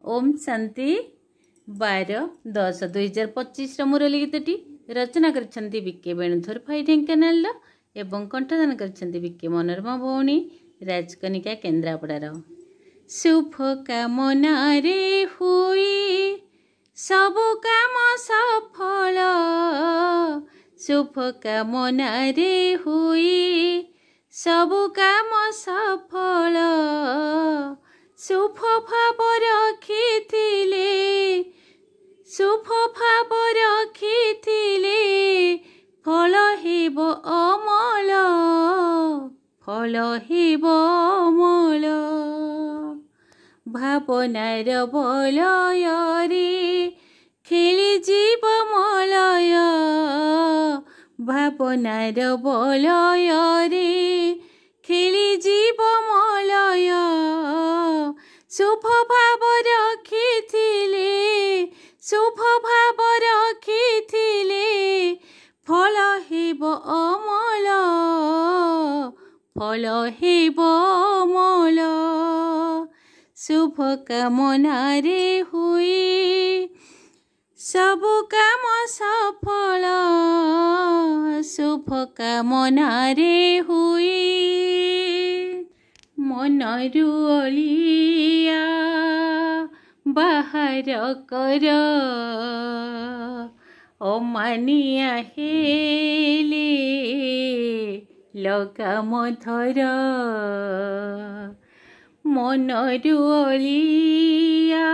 ओम शांति 12/10/2025 मुरली गीतटी रचना करछंती विके बेणुधर भाई ढेंकानाल एवं कंठदान करछंती विके मनोरमा भौणी राजकनिका केन्द्रापड़ार। शुभ कामना रे हुई सब काम सफल, शुभ कामना रे हुई सब काम सफल, शुभ भाव रखिथिले शुभ भाव रखिथिले फल हेब अमल, फल हेब अमल। भावनार बलय रे खेली जीव मलय, भावनार बलय रे खेली जीव मलय, शुभ भाव रखिथिले शुभ भाव रखिथिले फल हेब अमल, फल हेब अमल। शुभ कामना रे हुई सब काम सफल, शुभ कामना रे हुई मनरु अलिया बाहर कर, अमानिया हेले लगाम धर, मनरु अलिया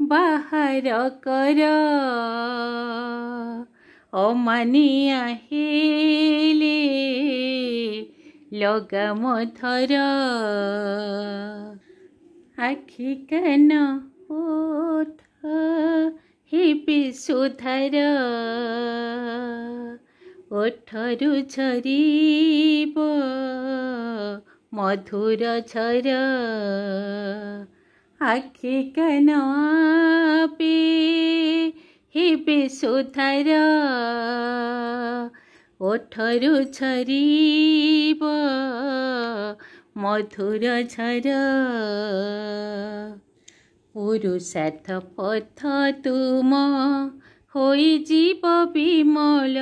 बाहर कर, अमानिया हेले लगाम धर। आखि कान ओठ हेबे सुधार, ओठरु झरिब मधुर झर, आखि कान पे हेबे सुधार, ओठरु झरिब मधुर झर। पुरुषार्थ पथ तुम होई जीव विमल,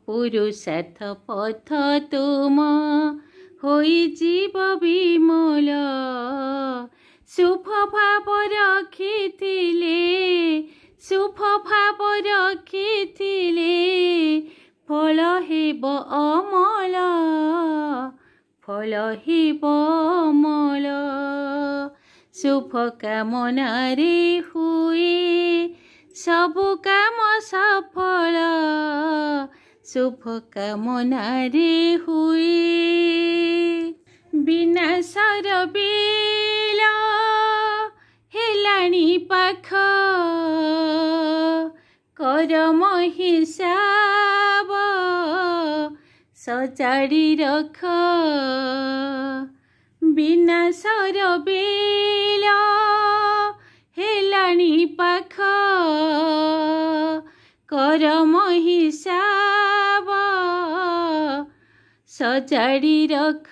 पुरुषार्थ पथ तुम होई जीव विमल, शुभ भाव रखिथिले शुभ भाव रखिथिले फल हेब अमल, फल हेब अमल। शुभ कामना रे हुए सब काम सफल, शुभ कामना रे हुए विनाशर बेल हेलाणी पाख, करम हिसाब सजाड़ी रख, विनाशर बेल हेलाणी पाख, करम हिसाब सजाड़ी रख।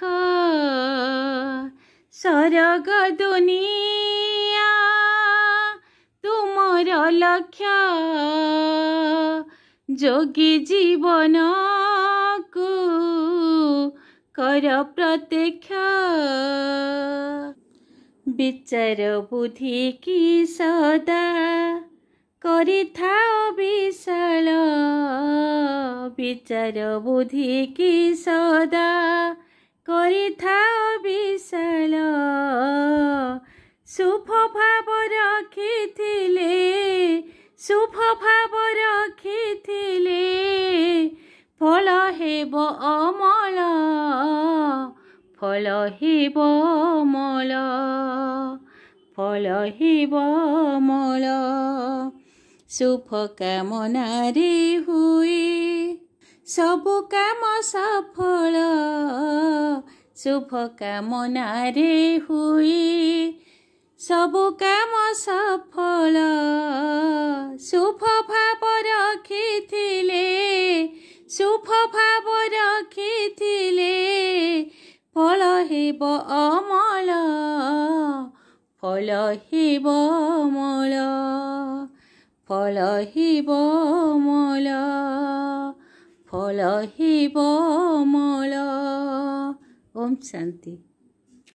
सरग दुनिया तुमर लक्ष्य, जोगी जीवन को कर प्रत्यक्ष, विचार बुद्धि की सदा करिथाओ विशाल, विचार बुद्धि की सदा करिथाओ विशाल, शुभ भाव रखिथिले शुभ भाव रखिथिले फल हेब अमल, फल हेब अमल, फल हेब अमल। शुभ कामना रे हुए सब काम सफल, शुभ कामना रे हुए सब काम सफल, शुभ भाव रखिथिले शुभ भाव रखिथिले फल हेब अमल, फल हिबमल फल हिबमल फल हिबमल। ओम शांति।